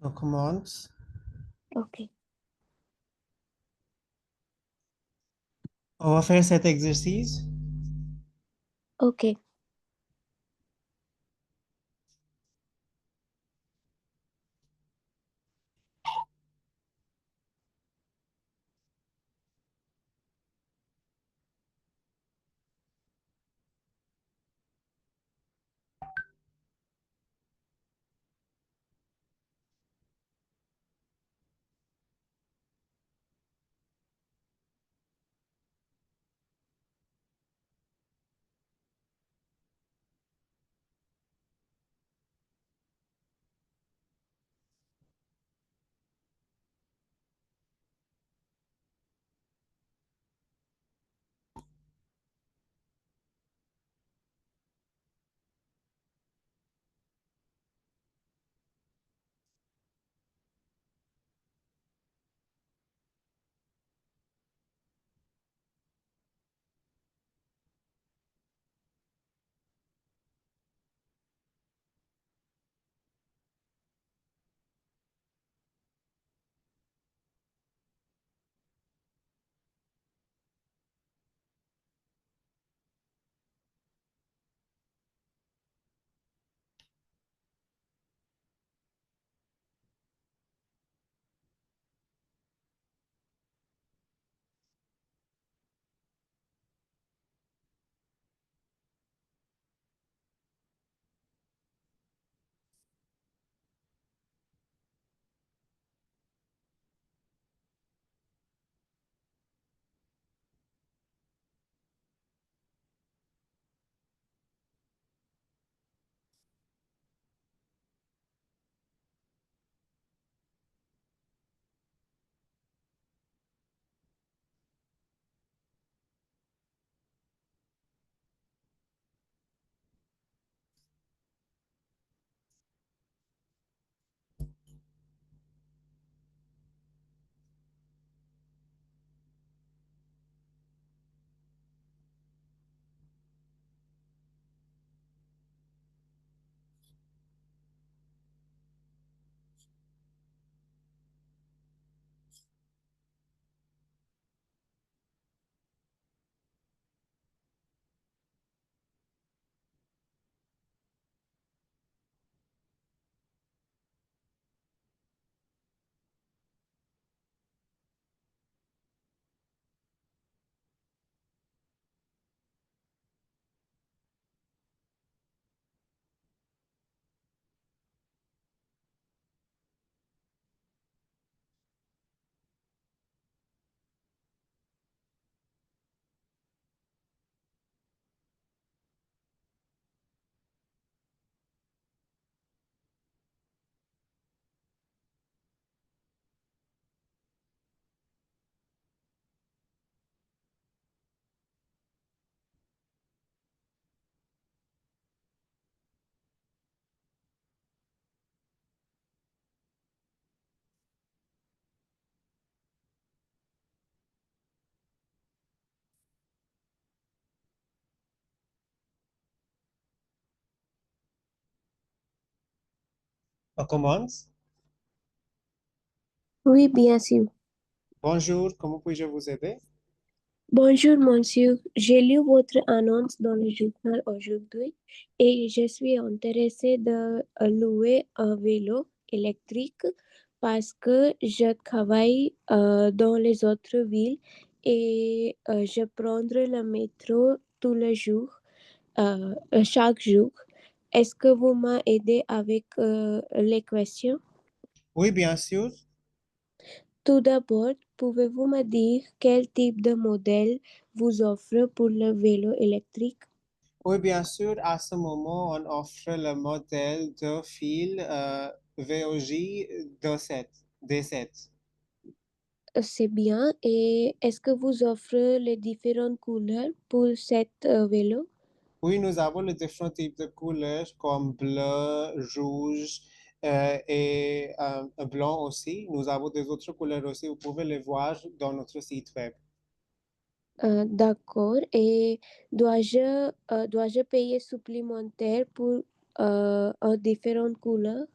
On commence. Ok, On va faire cet exercice. ok. On commence. Oui, bien sûr. Bonjour, comment puis-je vous aider? Bonjour, monsieur. J'ai lu votre annonce dans le journal aujourd'hui et je suis intéressée de louer un vélo électrique parce que je travaille dans les autres villes et je prendrai le métro tous les jours, chaque jour. Est-ce que vous m'aidez avec les questions? Oui, bien sûr. Tout d'abord, pouvez-vous me dire quel type de modèle vous offre pour le vélo électrique? Oui, bien sûr. À ce moment, on offre le modèle de fil VOJ D7. C'est bien. Et est-ce que vous offrez les différentes couleurs pour cet vélo? Oui, nous avons les différents types de couleurs comme bleu, rouge et un blanc aussi. Nous avons des autres couleurs aussi. Vous pouvez les voir dans notre site web. D'accord. Et dois-je payer supplémentaire pour différentes couleurs?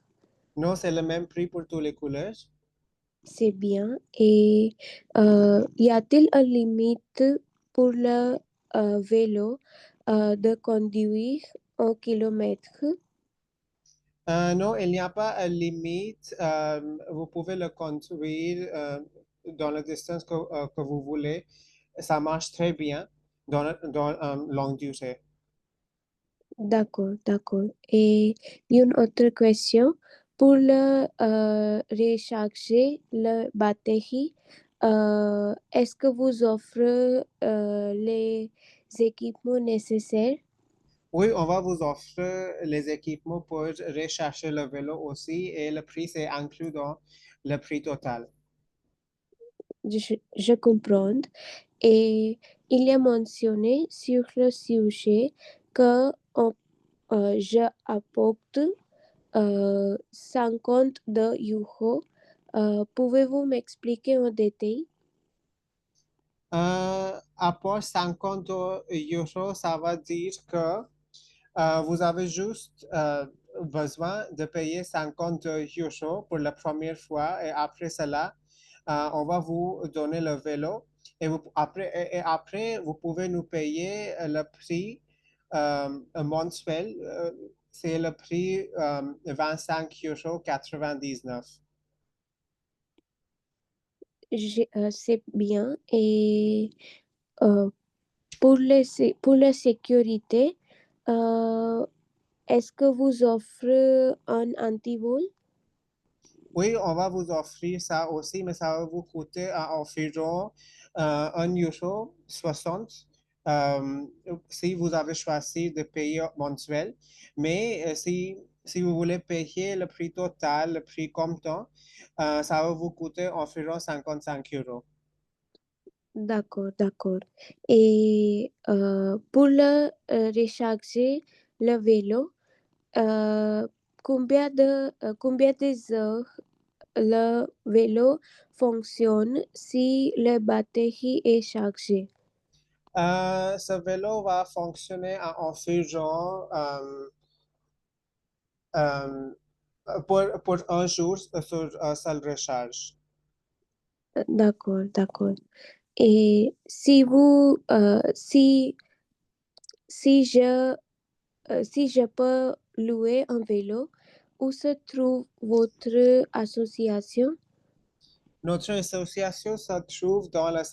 Non, c'est le même prix pour tous les couleurs. C'est bien. Et y a-t-il une limite pour le vélo de conduire en kilomètres? Non, il n'y a pas de limite. Vous pouvez le conduire dans la distance que vous voulez. Ça marche très bien dans longue durée. D'accord, d'accord. Et une autre question. Pour le recharger le batterie, est-ce que vous offrez les équipements nécessaires? Oui, on va vous offrir les équipements pour rechercher le vélo aussi et le prix c'est inclus dans le prix total. Je comprends. Et il y a mentionné sur le sujet que je apporte 50 euros. Pouvez-vous m'expliquer en détail? Apport 50 euros, ça veut dire que vous avez juste besoin de payer 50 euros pour la première fois et après cela, on va vous donner le vélo et après, vous pouvez nous payer le prix mensuel. C'est le prix 25 € 99. C'est bien. Et euh, pour la sécurité, euh, est-ce que vous offrez un antivol? Oui, on va vous offrir ça aussi, mais ça va vous coûter environ 1,60 € si vous avez choisi de payer mensuel. Mais si vous voulez payer le prix total, le prix comptant, ça va vous coûter environ 55 €. D'accord, d'accord. Et pour le recharger le vélo, euh, combien de heures le vélo fonctionne si la batterie est chargée? Ce vélo va fonctionner environ euh, pour un jour sur un seul recharge. D'accord, d'accord. Et si je peux louer un vélo, où se trouve votre association? Notre association se trouve dans le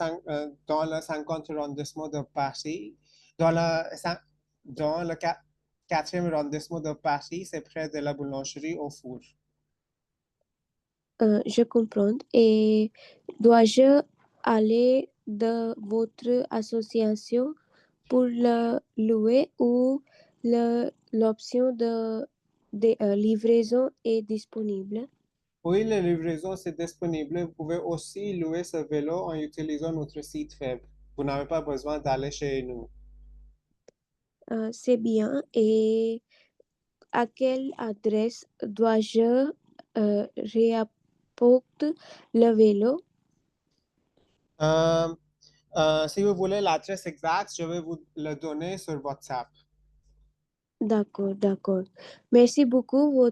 50 arrondissement de Paris. Dans dans le 4e arrondissement de Paris, c'est près de la boulangerie au four. Je comprends. Et dois-je aller de votre association pour le louer ou l'option de livraison est disponible? Oui, la livraison, c'est disponible. Vous pouvez aussi louer ce vélo en utilisant notre site web. Vous n'avez pas besoin d'aller chez nous. C'est bien. Et à quelle adresse dois-je réapporter le vélo? Euh, si vous voulez l'adresse exacte, je vais vous le donner sur WhatsApp. D'accord, d'accord. Merci beaucoup pour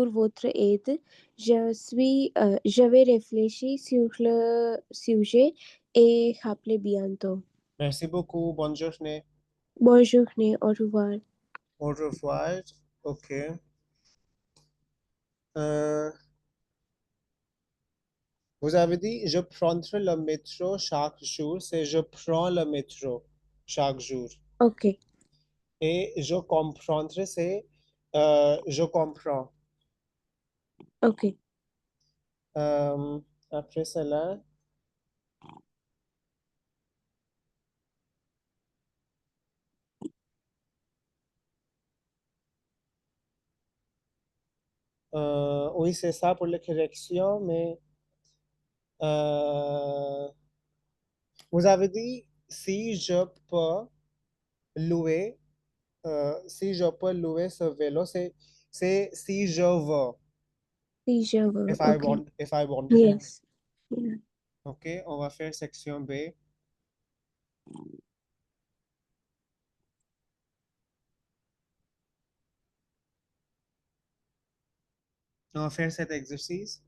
votre aide. Je vais réfléchir sur le sujet et rappeler bientôt. Merci beaucoup. Bonne journée. Bonne journée, au revoir. Au revoir. OK. Euh, Vous avez dit, je prendrai le métro chaque jour. C'est je prends le métro chaque jour. Ok, Et je comprendrai, c'est je comprends. ok. Euh, Après cela, oui, c'est ça pour les corrections, mais euh, vous avez dit, louer, si je peux louer ce vélo, c'est si je veux. Si je veux, ok. If I want to. Yes. Yeah. OK, on va faire section B. On va faire cet exercice.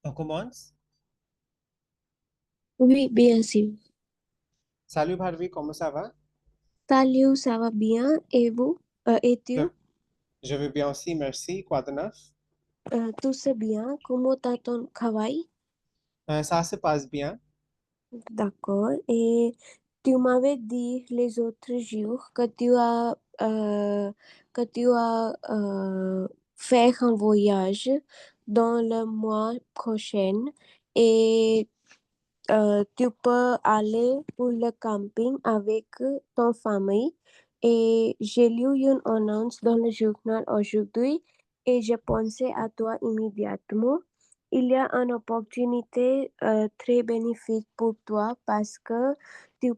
On commence? Oui, bien sûr. Salut Bharvi, comment ça va? Salut, ça va bien? Et vous? Et tu? Je, je vais bien aussi, merci. Quoi de neuf? Tout c'est bien? Comment t'as ton travail? Ça se passe bien. D'accord. Et tu m'avais dit les autres jours que tu as fait un voyage dans le mois prochain et tu peux aller pour le camping avec ton famille. Et j'ai lu une annonce dans le journal aujourd'hui et j'ai pensé à toi immédiatement. Il y a une opportunité très bénéfique pour toi parce que tu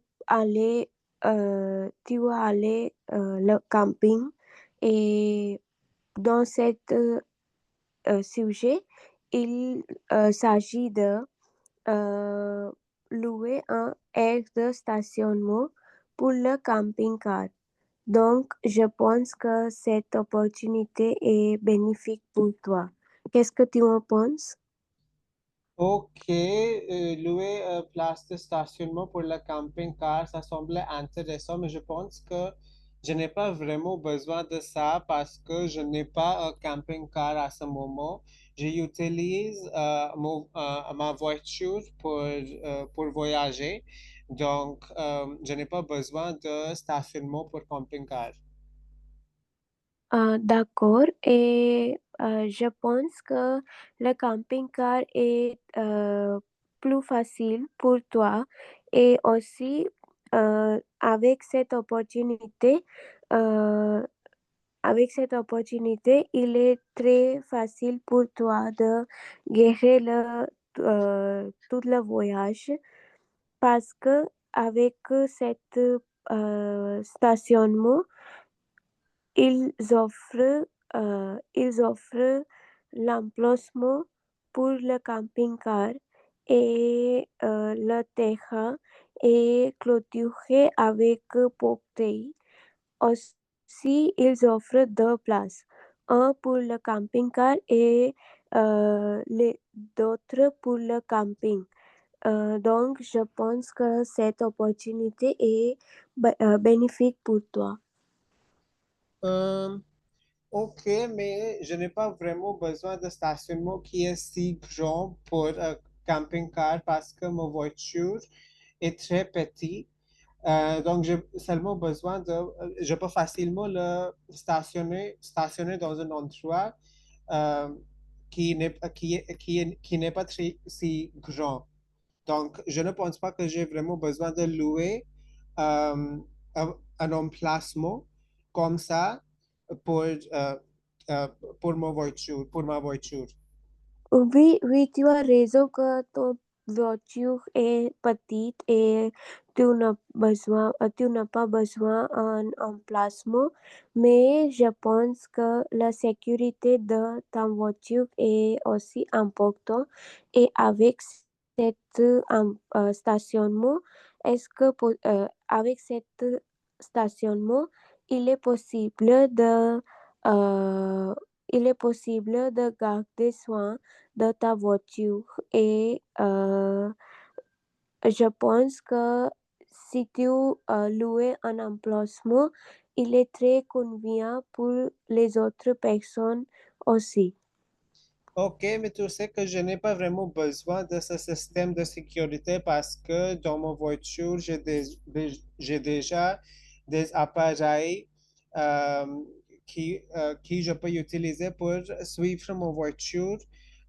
tu vas aller le camping et dans cet sujet, il s'agit de euh, louer un aire de stationnement pour le camping-car. Donc, je pense que cette opportunité est bénéfique pour toi. Qu'est-ce que tu en penses? Ok, louer place de stationnement pour le camping-car, ça semblait intéressant, mais je pense que Je n'ai pas vraiment besoin de ça parce que je n'ai pas un camping-car à ce moment. J'utilise ma voiture pour voyager. Donc, je n'ai pas besoin de stationnement pour camping-car. D'accord. Et je pense que le camping-car est plus facile pour toi. Et aussi, avec cette opportunité, euh, il est très facile pour toi de gérer tout le voyage parce que avec cet stationnement, ils offrent l'emplacement pour le camping-car et le terrain est clôturé avec portail. Aussi, ils offrent deux places, un pour le camping-car et d'autres pour le camping. Donc, je pense que cette opportunité est bénéfique pour toi. Euh, Ok, mais je n'ai pas vraiment besoin de stationnement qui est si grand pour un camping-car parce que ma voiture est très petite. Donc, j'ai seulement besoin je peux facilement le stationner dans un endroit euh, qui n'est pas si grand. Donc, je ne pense pas que j'ai vraiment besoin de louer un emplacement comme ça pour, euh, euh, pour ma voiture. Oui, oui, tu as raison que ton voiture est petite et tu n'as pas besoin d'un emplacement, mais je pense que la sécurité de ta voiture est aussi importante et avec cet stationnement, avec cet stationnement, il est possible euh, garder soin de ta voiture et je pense que si tu loues un emplacement, il est très convenient pour les autres personnes aussi. Ok, mais tu sais que je n'ai pas vraiment besoin de ce système de sécurité parce que dans ma voiture, j'ai déjà des appareils euh, qui je peux utiliser pour suivre ma voiture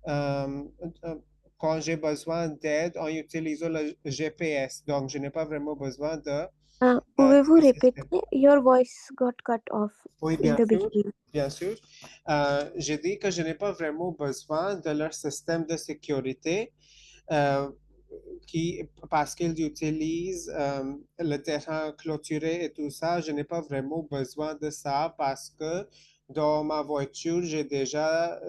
euh, euh, quand j'ai besoin d'aide en utilisant le GPS. Donc, je n'ai pas vraiment besoin Pouvez-vous ce répéter? système. Your voice got cut off Oui, in bien the sûr, beginning. bien sûr. J'ai dit que je n'ai pas vraiment besoin de leur système de sécurité euh, parce qu'ils utilisent le terrain clôturé et tout ça. Je n'ai pas vraiment besoin de ça parce que dans ma voiture, j'ai déjà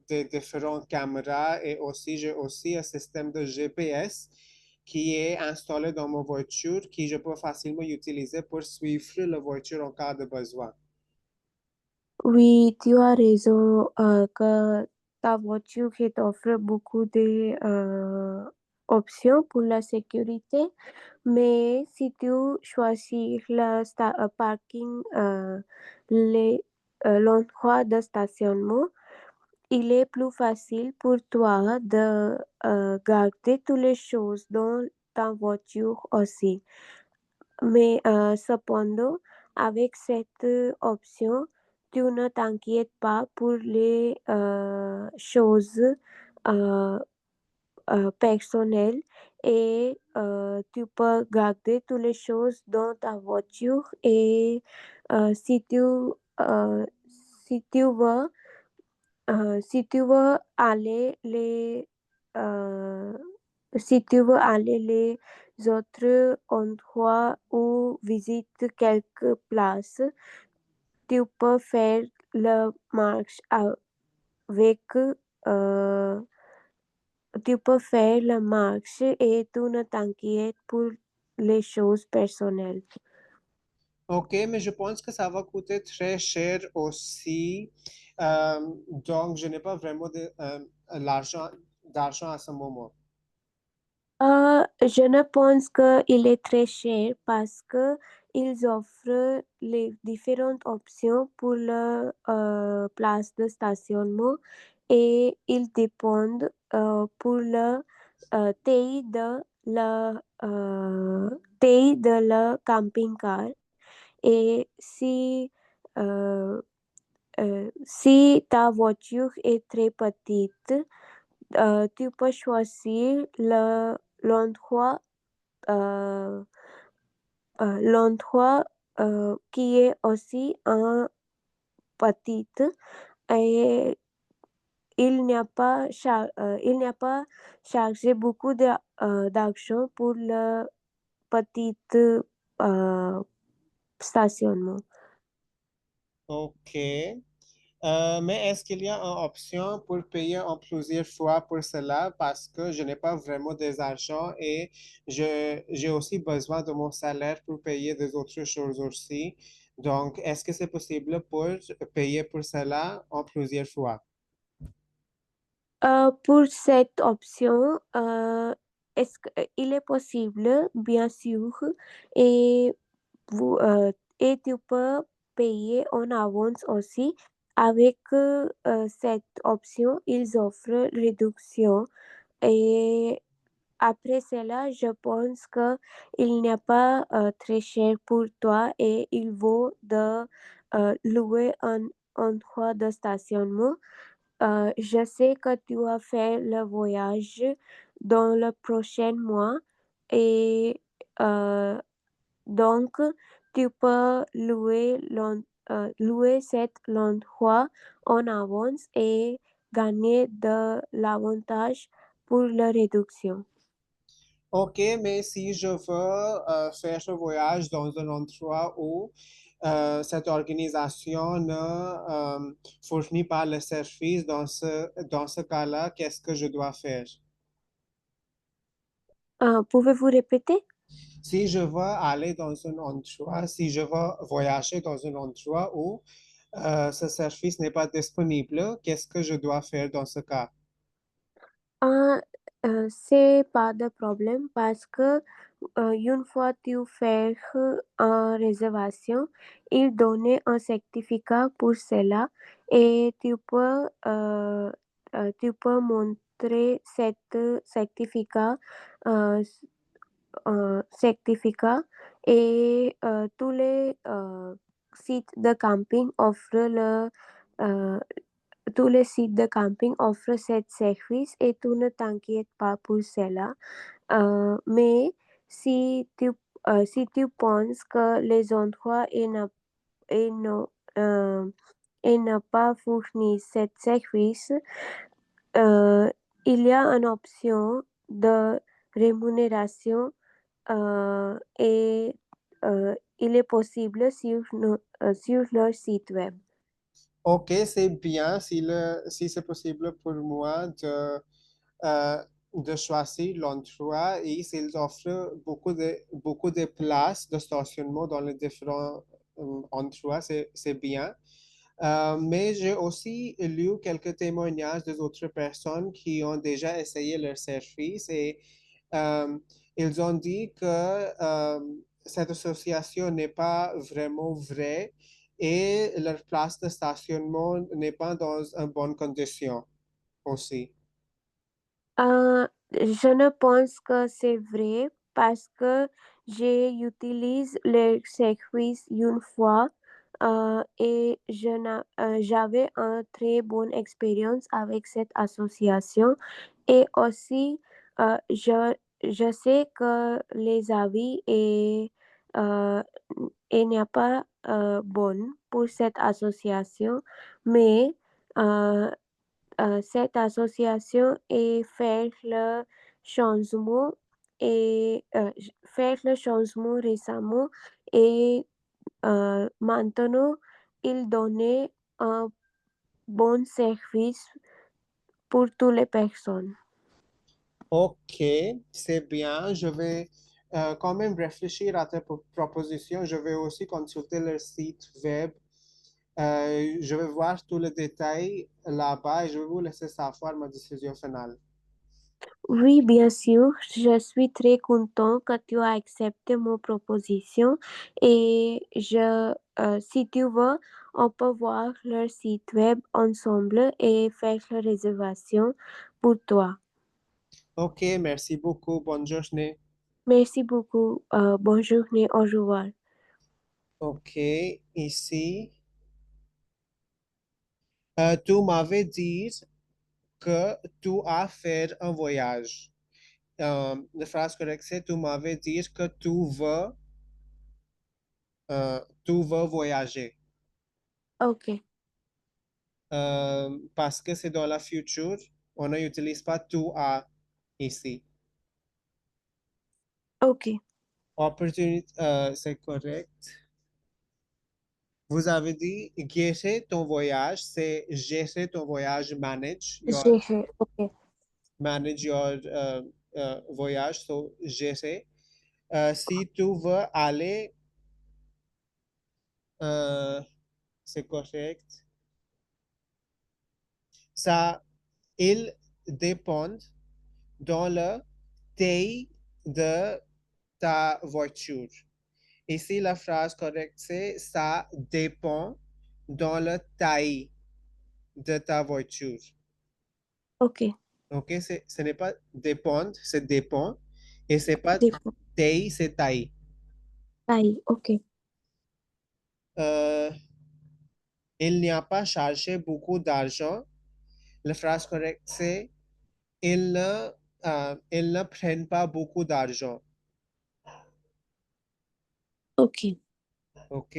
des différentes caméras et aussi j'ai aussi un système de GPS qui est installé dans ma voiture qui je peux facilement utiliser pour suivre la voiture en cas de besoin. Oui, tu as raison que ta voiture qui t'offre beaucoup de options pour la sécurité, mais si tu choisis le parking, l'endroit de stationnement, il est plus facile pour toi de garder toutes les choses dans ta voiture aussi. Mais cependant, avec cette option, tu ne t'inquiètes pas pour les choses euh, personnelles et tu peux garder toutes les choses dans ta voiture et euh, si tu, euh, si tu veux, si tu veux aller euh, si tu veux aller les autres endroits ou visiter quelques places, tu peux faire la marche avec, euh, tu peux faire la marche et tu ne t'inquiètes pour les choses personnelles. Ok, mais je pense que ça va coûter très cher aussi. Donc, je n'ai pas vraiment d'argent à ce moment. Je ne pense qu'il est très cher parce que ils offrent les différentes options pour la place de stationnement et ils dépendent pour le taille de la camping-car. Et si ta voiture est très petite, tu peux choisir euh, l'endroit qui est aussi un petit et il n'y a pas chargé beaucoup d'argent pour le petit stationnement. OK. Mais est-ce qu'il y a une option pour payer en plusieurs fois pour cela parce que je n'ai pas vraiment des argent et j'ai aussi besoin de mon salaire pour payer des autres choses aussi. Donc, est-ce que c'est possible pour payer pour cela en plusieurs fois? Pour cette option, il est possible, bien sûr, et, vous, et tu peux payer en avance aussi. Avec cette option, ils offrent réduction et après cela, je pense que il n'est pas très cher pour toi et il vaut de louer un endroit de stationnement. Je sais que tu as fait le voyage dans le prochain mois et euh, donc tu peux louer cet endroit en avance et gagner de l'avantage pour la réduction. OK, mais si je veux faire ce voyage dans un endroit où cette organisation ne fournit pas le service, dans ce cas-là, qu'est-ce que je dois faire? Pouvez-vous répéter? Si je veux aller dans un endroit, si je veux voyager dans un endroit où ce service n'est pas disponible, qu'est-ce que je dois faire dans ce cas? Ah, c'est pas de problème parce que une fois tu fais une réservation, ils donnent un certificat pour cela et tu peux montrer cet euh, certificat et tous les sites de camping offrent euh, tous les sites de camping offrent ce service et tu ne t'inquiètes pas pour cela. Mais si si tu penses que les endroits et ne- euh, et n'a pas fourni ce service, euh, il y a une option de rémunération et il est possible sur leur site web. OK, c'est bien si c'est possible pour moi euh, de choisir l'endroit et s'ils offrent beaucoup de places de stationnement dans les différents endroits, c'est bien. Mais j'ai aussi lu quelques témoignages des autres personnes qui ont déjà essayé leur service et euh, ils ont dit que cette association n'est pas vraiment vraie et leur place de stationnement n'est pas dans une bonne condition aussi. Je ne pense que c'est vrai parce que j'ai utilisé le service une fois et j'avais une très bonne expérience avec cette association et aussi je sais que les avis euh, n'est pas bon pour cette association, mais euh, cette association et changement faire le changement récemment et maintenant il donnait un bon service pour toutes les personnes. Ok, c'est bien. Je vais quand même réfléchir à ta proposition. Je vais aussi consulter leur site web. Je vais voir tous les détails là-bas et je vais vous laisser savoir ma décision finale. Oui, bien sûr, je suis très content que tu as accepté mon proposition et si tu veux, on peut voir leur site web ensemble et faire la réservation pour toi. Ok, merci beaucoup. Bonne journée. Merci beaucoup. Bonne journée. Au revoir. Ok, ici, tu m'avais dit que tu as fait un voyage. La phrase correcte, c'est tu m'avais dit que tu veux voyager. Ok, Parce que c'est dans la future, on n'utilise pas tu as ici. ok. Opportunité, c'est correct. Vous avez dit gérer ton voyage, c'est gérer ton voyage, Ok, manage your voyage, so gérer. Si tu veux aller, euh, c'est correct. Ça, il dépend dans le taille de ta voiture. Ici, la phrase correcte, c'est ça dépend dans le taille de ta voiture. ok. OK? Ce n'est pas dépendre, c'est dépend. Et c'est pas Dépôt. taille, c'est taille. Aïe, ok. Euh, il n'y a pas chargé beaucoup d'argent. La phrase correcte, c'est ils ne prennent pas beaucoup d'argent. Ok. OK?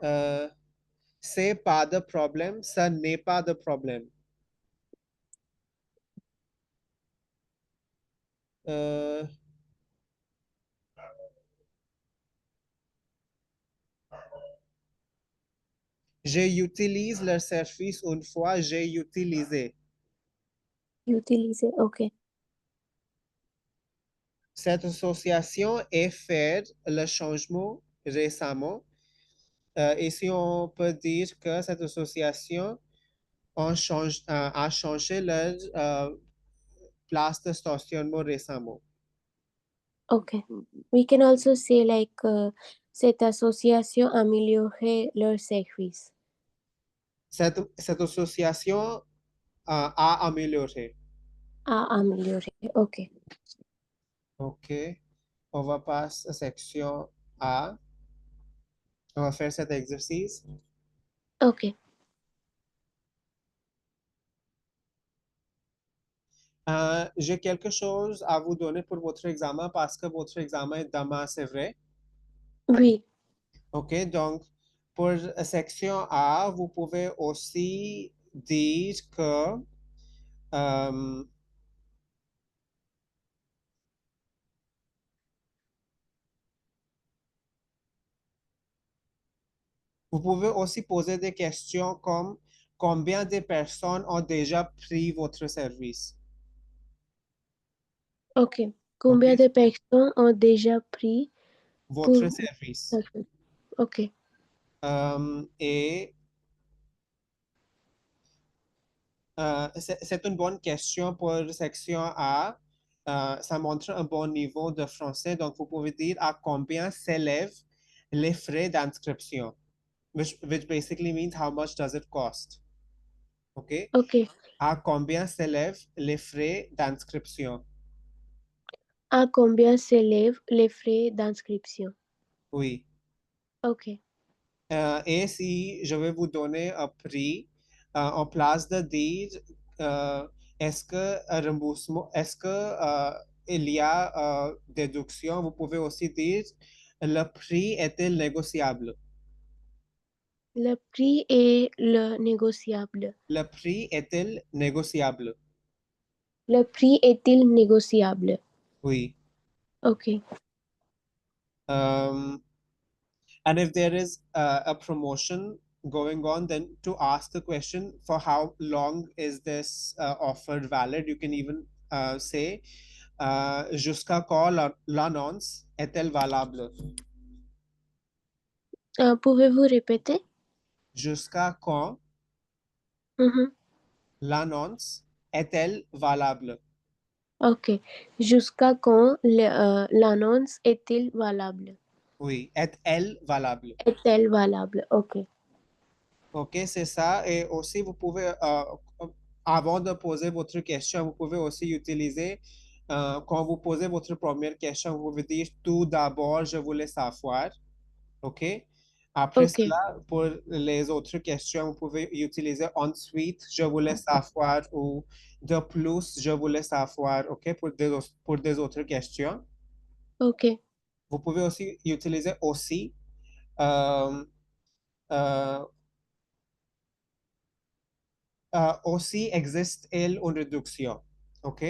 Euh, c'est pas de problème, ça n'est pas de problème. Euh, j'ai utilisé leur service une fois, j'ai utilisé. Utiliser, ok. Cette association est fait le changement récemment. Ici, on peut dire que cette association a changé leur place de stationnement récemment. Okay. We can also say like cette association améliorer leur service. Cette association a amélioré. À améliorer. Ok. OK. On va passer à la section A. On va faire cet exercice. Ok. J'ai quelque chose à vous donner pour votre examen parce que votre examen est demain, c'est vrai. Oui. OK, donc pour la section A, vous pouvez aussi dire que euh, vous pouvez aussi poser des questions comme combien de personnes ont déjà pris votre service? Ok. OK, Combien de personnes ont déjà pris votre pour service. service? Ok. Et c'est une bonne question pour section A. Ça montre un bon niveau de français. Donc, vous pouvez dire à combien s'élèvent les frais d'inscription, which basically means how much does it cost. OK? Ok. À combien s'élèvent les frais d'inscription? À combien s'élèvent les frais d'inscription? Oui. Ok. Et si je vais vous donner un prix, en place de dire est-ce que un remboursement, est-ce que il y a déduction, vous pouvez aussi dire le prix est-il négociable? Le prix est le négociable. Le prix est-il négociable? Le prix est-il négociable? Oui. Ok. Um, and if there is a promotion going on, then to ask the question for how long is this offer valid, you can even say jusqu'à quand l'annonce est-elle valable? Pouvez-vous répéter? Jusqu'à quand Mhm. l'annonce est-elle valable? Ok. Jusqu'à quand l'annonce est-il valable? Oui, est-elle valable? Est-elle valable? Ok. OK, c'est ça. Et aussi, vous pouvez, avant de poser votre question, vous pouvez aussi utiliser, quand vous posez votre première question, vous pouvez dire tout d'abord, je voulais savoir. OK? Après Ok. cela, pour les autres questions, vous pouvez utiliser ensuite, je voulais savoir ou de plus, je voulais savoir. OK? Pour des autres questions. Ok. Vous pouvez aussi utiliser aussi. euh, euh, aussi existe-t-il une réduction? OK?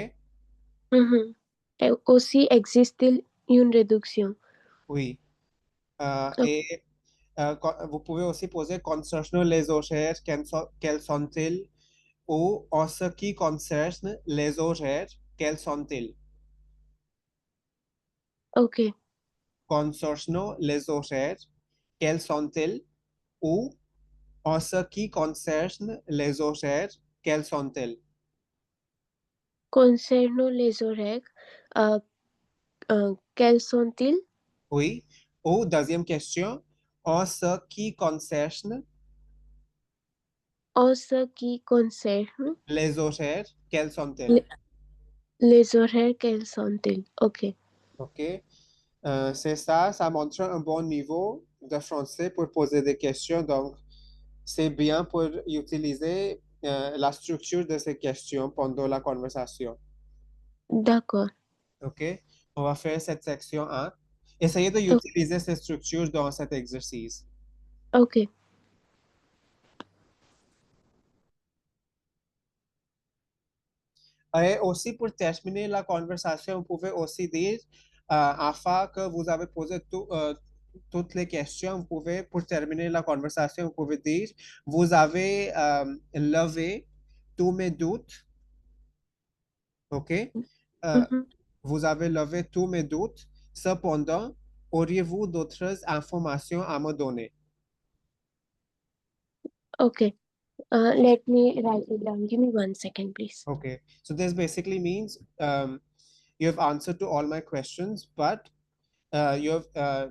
Mhm. Et aussi existe-t-il une réduction? Oui. Ok. Et vous pouvez aussi poser concernant les horaires, quels sont-ils? Ou en ce qui concerne les horaires, quels sont-ils? Ok. Concernant les horaires, quels sont-ils? Ou en ce qui concerne les horaires, quels sont-ils? Concernant les oreilles, euh, quels sont-ils? Oui. Ou deuxième question, en ce qui concerne En ce qui concerne les horaires, quels sont-ils? le- les oreilles, quels sont-ils? Ok. OK? C'est ça, ça montre un bon niveau de français pour poser des questions. Donc, c'est bien pour utiliser la structure de ces questions pendant la conversation. D'accord. OK? On va faire cette section 1. Essayez O- d'utiliser ces structures dans cet exercice. Ok. Et aussi, pour terminer la conversation, vous pouvez aussi dire, afin que vous avez posé toutes les questions, vous pouvez, pour terminer la conversation, vous pouvez dire, vous avez levé tous mes doutes, OK? Euh, Mhm. vous avez levé tous mes doutes. Cependant, auriez-vous d'autres informations à me donner? Okay. Let me write it down. Give me 1 second, please. Okay. So this basically means you have answered to all my questions, but you have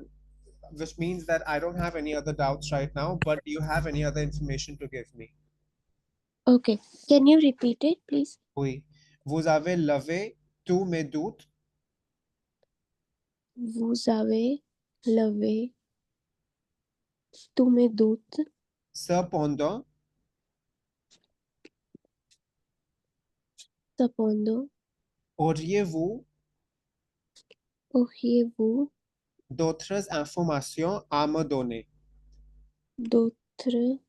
which means that I don't have any other doubts right now, but do you have any other information to give me? Okay. Can you repeat it, please? Oui. Vous avez levé tous mes doutes. Vous avez levé tous mes doutes. Cependant, Cependant, auriez-vous auriez-vous d'autres informations à me donner? d'autres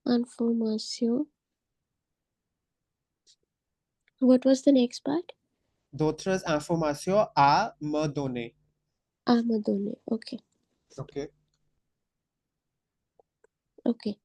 informations? What was the next part? D'autres informations à me donner. À me donner. Okay. OK. Okay.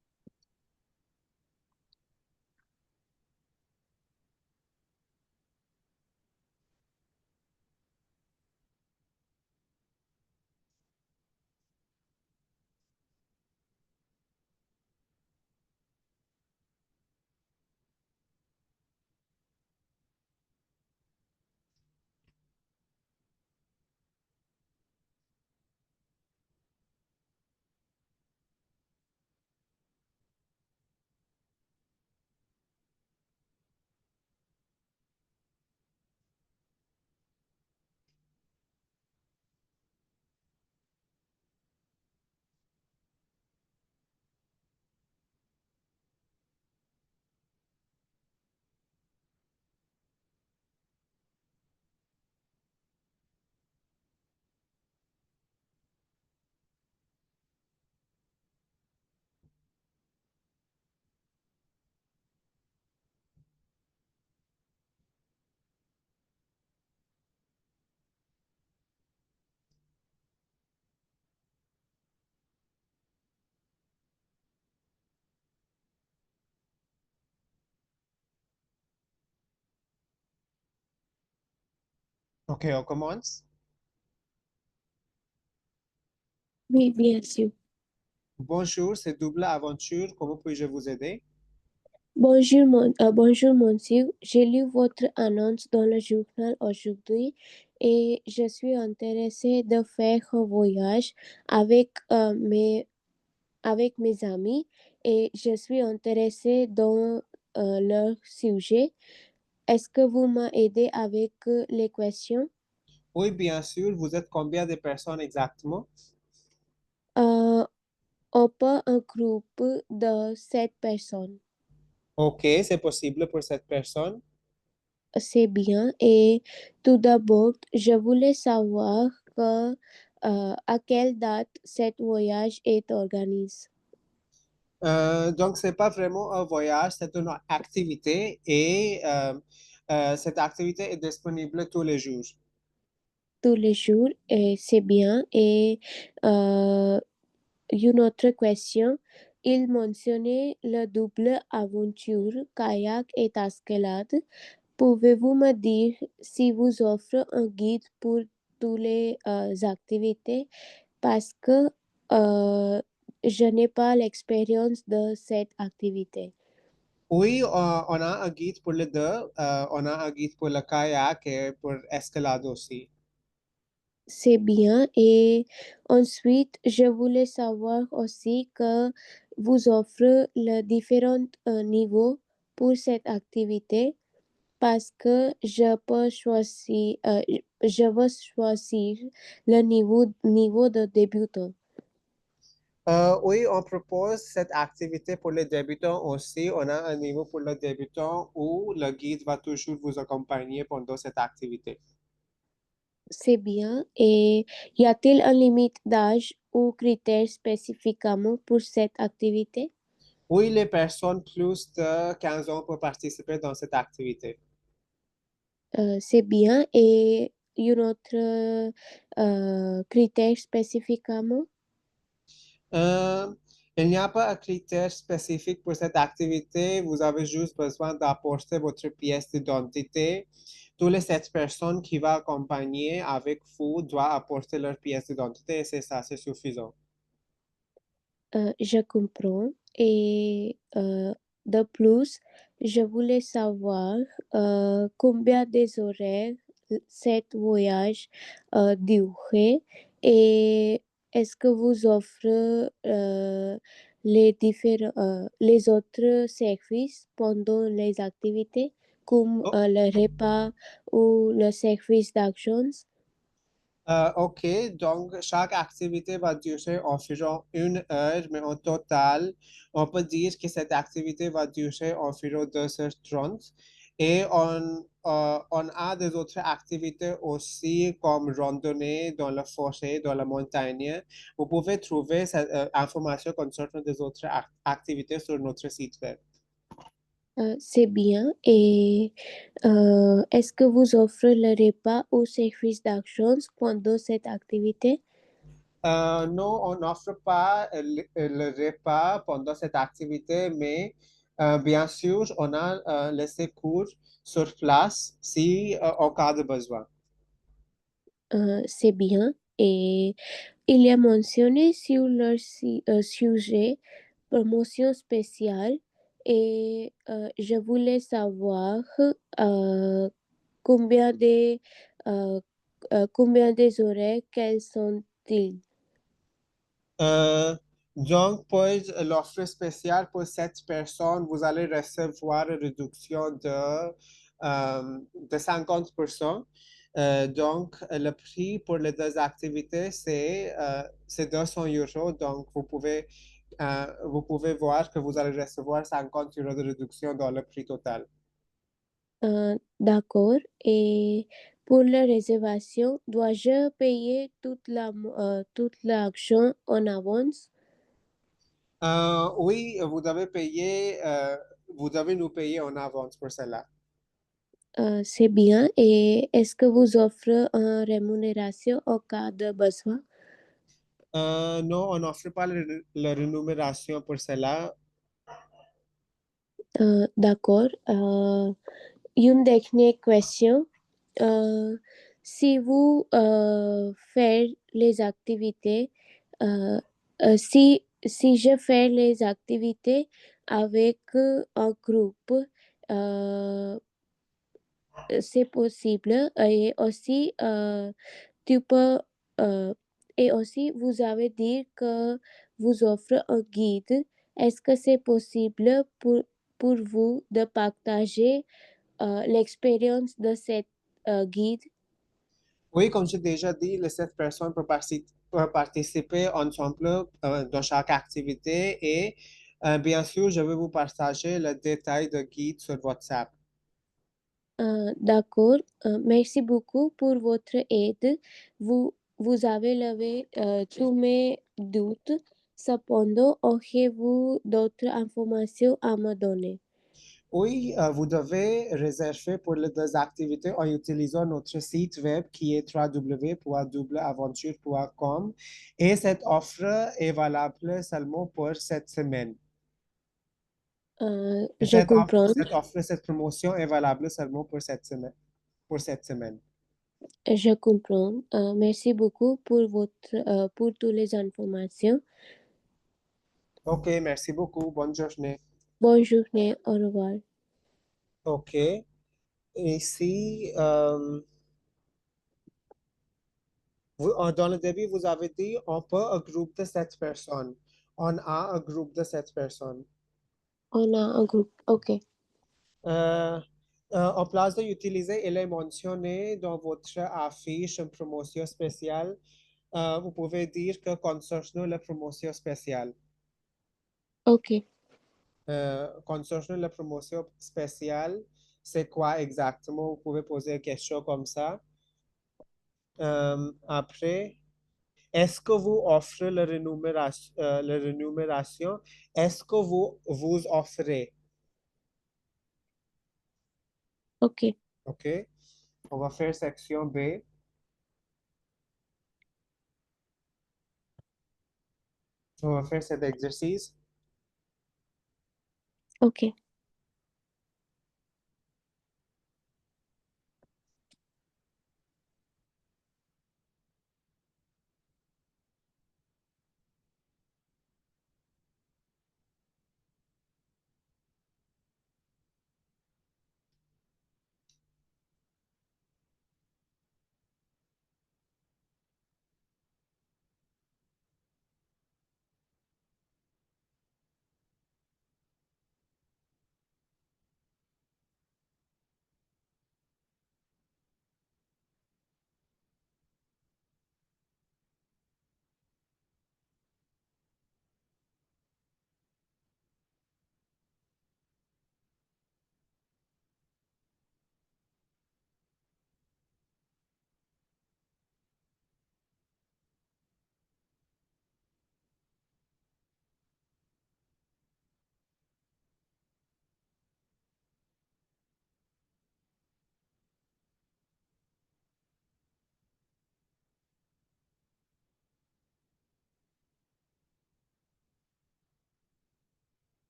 OK, on commence. Oui, bien sûr. Bonjour, c'est Double Aventure. Comment puis-je vous aider? Bonjour, monsieur. J'ai lu votre annonce dans le journal aujourd'hui et je suis intéressée de faire un voyage avec, avec mes amis et je suis intéressée dans leur sujet. Est-ce que vous m'aidez avec les questions? Oui, bien sûr. Vous êtes combien de personnes exactement? Euh, on peut un groupe de 7 personnes. Ok, c'est possible pour cette personne. C'est bien. Et tout d'abord, je voulais savoir à quelle date cet voyage est organisé. Donc, c'est pas vraiment un voyage, c'est une activité et cette activité est disponible tous les jours. Tous les jours, et c'est bien. Et euh, une autre question, il mentionnait le double aventure, kayak et escalade. Pouvez-vous me dire si vous offrez un guide pour toutes les activités? Parce que je n'ai pas l'expérience de cette activité. Oui, on a un guide pour les deux. On a un guide pour le kayak et pour escalade aussi. C'est bien. Et ensuite, je voulais savoir aussi que vous offrez les différents niveaux pour cette activité parce que je veux choisir le niveau de débutant. Oui, on propose cette activité pour les débutants aussi. On a un niveau pour les débutants où le guide va toujours vous accompagner pendant cette activité. C'est bien. Et y a-t-il une limite d'âge ou critère spécifiquement pour cette activité? Oui, les personnes plus de 15 ans peuvent participer dans cette activité. C'est bien. Et un autre critère spécifiquement? Euh, il n'y a pas un critère spécifique pour cette activité. Vous avez juste besoin d'apporter votre pièce d'identité. Toutes les 7 personnes qui vont accompagner avec vous doivent apporter leur pièce d'identité et c'est ça, c'est suffisant. Je comprends. Et de plus, je voulais savoir combien des horaires cet voyage durait et est-ce que vous offrez les autres services pendant les activités comme Oh, le repas ou le service d'argent? ok, donc chaque activité va durer environ 1 heure, mais en total, on peut dire que cette activité va durer environ 2h30. Et on a des autres activités aussi comme randonnée dans la forêt, dans la montagne. Vous pouvez trouver cette information concernant des autres activités sur notre site web. C'est bien. Et est-ce que vous offrez le repas ou service d'argent pendant cette activité? Non, on n'offre pas le repas pendant cette activité, mais bien sûr, on a les secours sur place si en cas de besoin. C'est bien. Et il y a mentionné sur leur sujet promotion spéciale et je voulais savoir euh, combien de euh, combien des horaires, quels sont-ils? Euh, donc, pour l'offre spéciale pour cette personne, vous allez recevoir une réduction de 50%. Donc, le prix pour les deux activités, c'est 200 euros. Donc, vous pouvez voir que vous allez recevoir 50 euros de réduction dans le prix total. D'accord. Et pour la réservation, dois-je payer toute l'argent en avance? Oui, vous devez nous payer en avance pour cela. C'est bien. Et est-ce que vous offrez une rémunération au cas de besoin? Non, on n'offre pas la rémunération pour cela. D'accord. Une dernière question. Euh, si vous faites les activités, si je fais les activités, avec un groupe, euh, c'est possible. Et aussi, tu peux, euh, et aussi, vous avez dit que vous offrez un guide. Est-ce que c'est possible pour vous de partager l'expérience de cette guide? Oui, comme j'ai déjà dit, les 7 personnes peuvent participer ensemble dans chaque activité et bien sûr, je vais vous partager le détail de guide sur WhatsApp. D'accord. Merci beaucoup pour votre aide. Vous avez levé tous mes doutes. Cependant, auriez-vous d'autres informations à me donner? Oui, vous devez réserver pour les 2 activités en utilisant notre site web qui est www.doubleaventure.com et cette offre est valable seulement pour cette semaine. Et Je comprends. cette promotion est valable seulement pour cette semaine. Pour cette semaine. Je comprends. Merci beaucoup pour toutes les informations. Ok, merci beaucoup. Bonne journée. Bonne journée. Au revoir. Ok. Ici, dans le début, vous avez dit on peut un groupe de 7 personnes. On a un groupe de 7 personnes. On a un groupe. OK. Euh, en place d'utiliser, il est mentionné dans votre affiche une promotion spéciale. Vous pouvez dire que concernant la promotion spéciale. OK. Concernant la promotion spéciale, c'est quoi exactement? Vous pouvez poser une question comme ça. Après, est-ce que vous offrez la rémunération? Est-ce que vous offrez? OK. OK? On va faire section B. On va faire cet exercice. OK.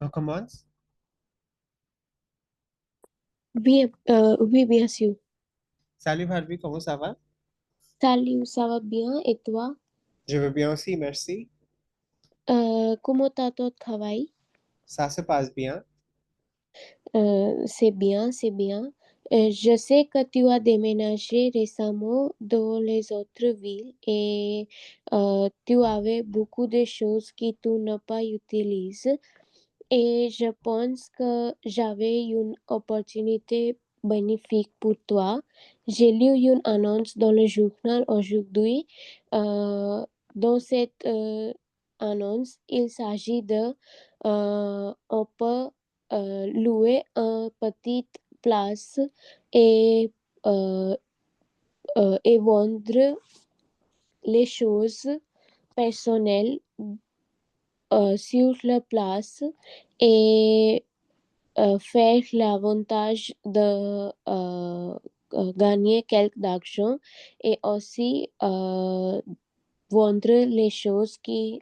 On commence? Oui, oui, bien sûr. Salut Harvey, comment ça va? Salut, ça va bien et toi? Je vais bien aussi, merci. Comment t'as ton travail? Ça se passe bien. C'est bien, c'est bien. Je sais que tu as déménagé récemment dans les autres villes et tu avais beaucoup de choses que tu n'as pas utilisées. Et je pense que j'avais une opportunité bénéfique pour toi. J'ai lu une annonce dans le journal aujourd'hui. Euh, dans cette annonce, il s'agit de on peut louer une petite place et, euh, et vendre les choses personnelles sur la place et faire l'avantage de gagner quelque d'argent et aussi vendre les choses qui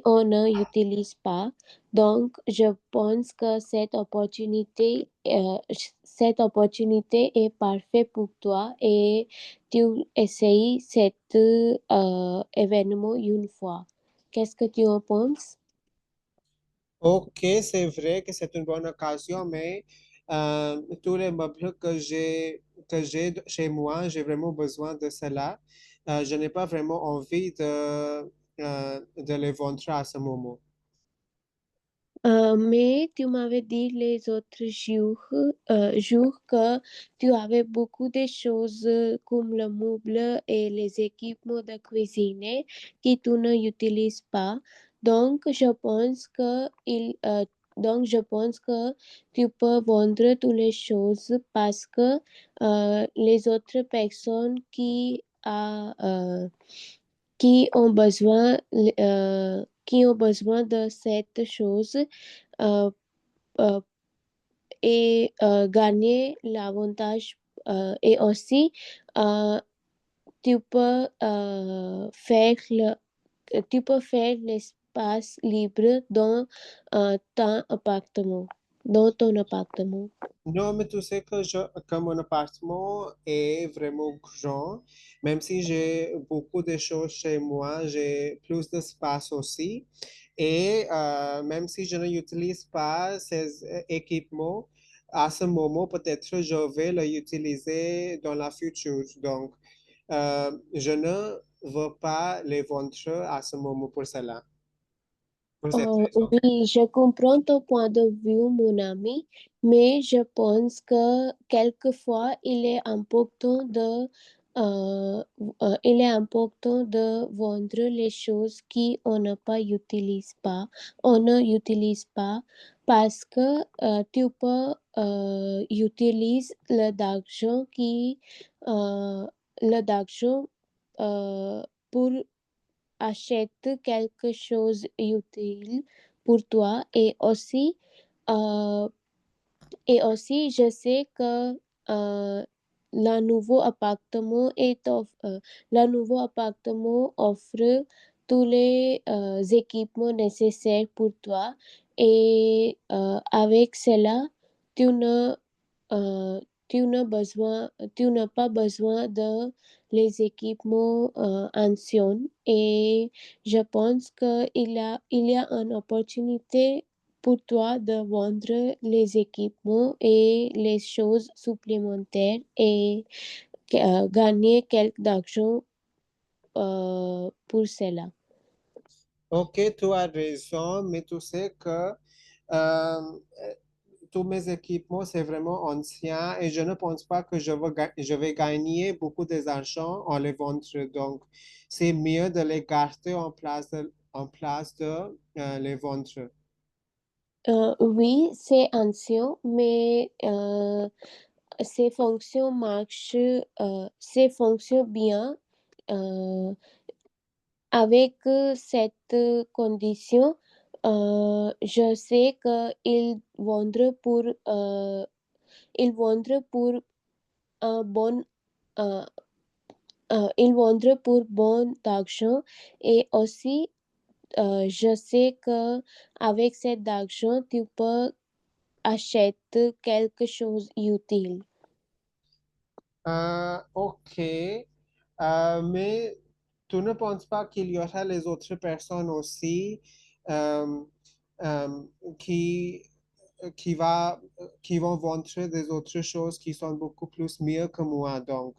on n'utilise pas. Donc, je pense que cette opportunité est parfaite pour toi et tu essayes cet événement une fois. Qu'est-ce que tu en penses? Ok, c'est vrai que c'est une bonne occasion, mais tous les meubles que j'ai chez moi, j'ai vraiment besoin de cela. Je n'ai pas vraiment envie de les vendre à ce moment. Mais tu m'avais dit les autres jours que tu avais beaucoup de choses comme le meuble et les équipements de cuisine que tu n'utilises pas. Donc, je pense que tu peux vendre toutes les choses parce que les autres personnes qui ont besoin de cette chose euh, euh, et gagner l'avantage et aussi euh, tu peux tu peux faire l'espace libre dans ton appartement. Non, mais tu sais que mon appartement est vraiment grand. Même si j'ai beaucoup de choses chez moi, j'ai plus d'espace aussi. Et même si je n'utilise pas ces équipements, à ce moment, peut-être je vais les utiliser dans la future. Donc, je ne veux pas les vendre à ce moment pour cela, pour cette raison. Oui, je comprends ton point de vue, mon ami, mais je pense que quelquefois il est important de vendre les choses qu'on n'a pas utilise pas, on ne utilise pas parce que tu peux utiliser euh, le d'argent pour achète quelque chose utile pour toi euh, je sais que euh, le nouveau appartement offre tous les équipements nécessaires pour toi et avec cela, tu ne, euh, tu n'as pas besoin de les équipements anciens et je pense il y a une opportunité pour toi de vendre les équipements et les choses supplémentaires et gagner quelque d'argent pour cela. Ok, tu as raison, mais tu sais que euh, tous mes équipements, c'est vraiment ancien et je ne pense pas que je vais gagner beaucoup d'argent en les vendre. Donc, c'est mieux de les garder en place de les vendre. Oui, c'est ancien, mais ces fonctions bien euh, avec cette condition. Je sais ils vendront pour un bon euh, ils vendront pour bon argent et aussi je sais que avec cet argent tu peux acheter quelque chose utile. Ok. Mais tu ne penses pas qu'il y aura les autres personnes aussi euh, euh, qui, qui vont vendre des autres choses qui sont beaucoup plus mieux que moi. Donc,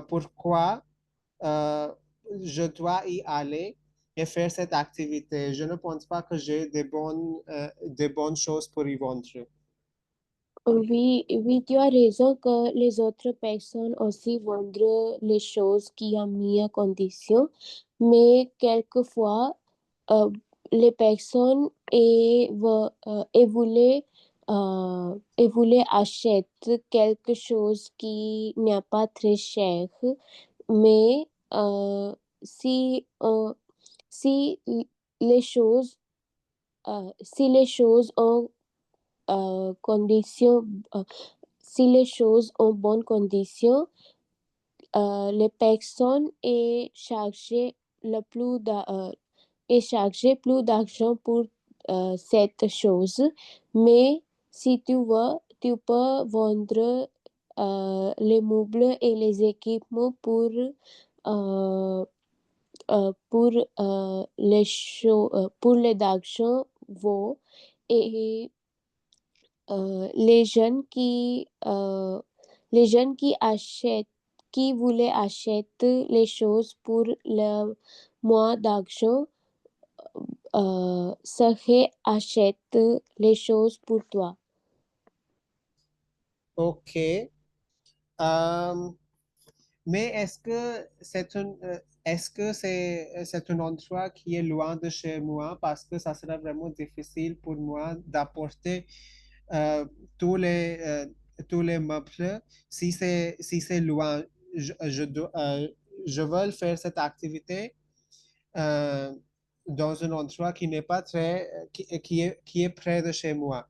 pourquoi euh, je dois y aller et faire cette activité? Je ne pense pas que j'ai des bonnes choses pour y vendre. Oui, oui, tu as raison que les autres personnes aussi vendent les choses qui ont meilleures conditions, mais quelquefois, euh, les personnes et voulaient acheter quelque chose qui n'est pas très cher, mais si, si les choses, si les choses ont conditions, euh, si les choses ont bonnes conditions, les personnes est chargé plus d'argent pour cette chose. Mais si tu veux, tu peux vendre les meubles et les équipements pour pour les d'argent vaut et les jeunes qui voulaient acheter les choses pour le moins d'argent, seraient achètent les choses pour toi. Ok. Euh, mais est-ce que c'est un endroit qui est loin de chez moi parce que ça sera vraiment difficile pour moi d'apporter euh, tous tous les meubles si c'est loin. Je veux faire cette activité euh, dans un endroit qui n'est pas qui est près de chez moi.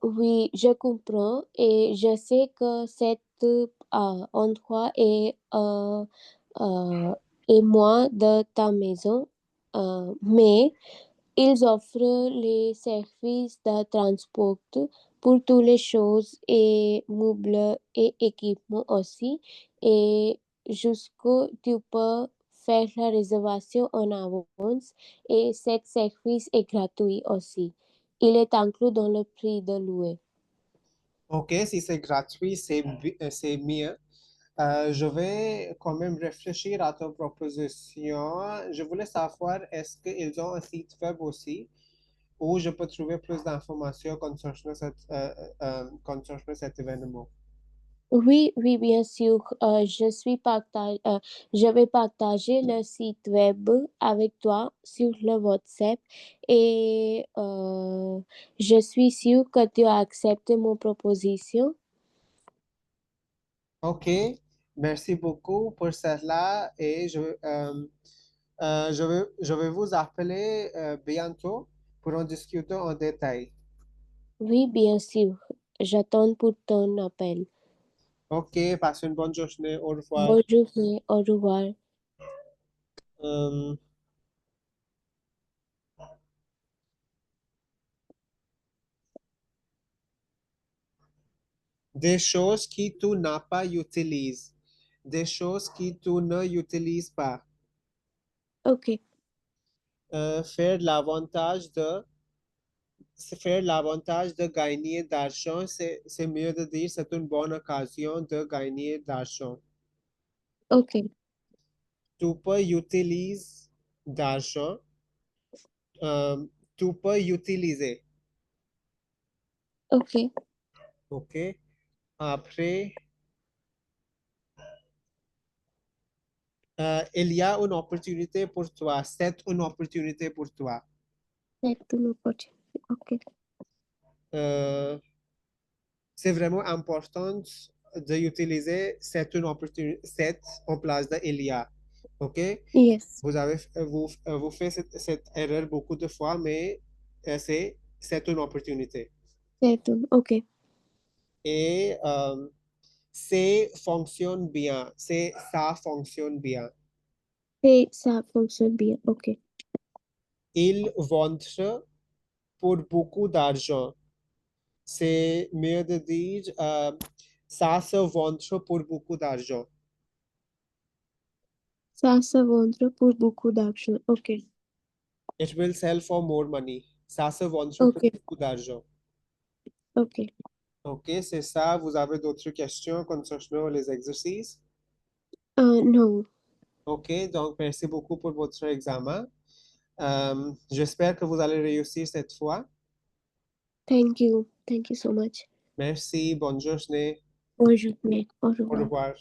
Oui, je comprends et je sais que cet endroit euh, est loin de ta maison, mais ils offrent les services de transport pour toutes les choses et meubles et équipements aussi. Et jusqu'où tu peux faire la réservation en avance et cet service est gratuit aussi. Il est inclus dans le prix de louer. Ok, si c'est gratuit, c'est mieux. Je vais quand même réfléchir à ta proposition. Je voulais savoir, est-ce qu'ils ont un site web aussi où je peux trouver plus d'informations concernant cet événement? Oui, oui, bien sûr. Je vais partager le site web avec toi sur le WhatsApp et je suis sûre que tu as accepté mon proposition. Ok, merci beaucoup pour cela et je vais vous appeler bientôt pour en discuter en détail. Oui, bien sûr. J'attends pour ton appel. Ok, passe une bonne journée. Au revoir. Bonne journée. Au revoir. Euh, des choses que tu n'as pas utilisées. Des choses que tu ne utilises pas. Ok, Faire l'avantage faire l'avantage de gagner d'argent, c'est mieux de dire c'est une bonne occasion de gagner d'argent. ok, Tu peux utiliser d'argent, euh, tu peux utiliser. ok. OK? Après, il y a une opportunité pour toi. C'est une opportunité pour toi. C'est une opportunité. Ok. Euh, c'est vraiment important d'utiliser cette une opportunité, cette en place de il y a. OK? Yes. Vous faites cette erreur beaucoup de fois, mais c'est une opportunité. C'est une. Ok. Et fonctionne bien. Ça fonctionne bien. Et ça fonctionne bien. Ok. Ils vendent pour beaucoup d'argent. C'est mieux de dire Ça se vendre pour beaucoup d'argent. Ça se vendre pour beaucoup d'argent. Ok. It will sell for more money. Ça se vendre pour Ok. beaucoup d'argent. Ok. OK, c'est ça. Vous avez d'autres questions concernant les exercices? No. OK, donc merci beaucoup pour votre examen. J'espère que vous allez réussir cette fois. Thank you. Thank you so much. Merci, bonne journée. Bonne journée. Au Au revoir. revoir.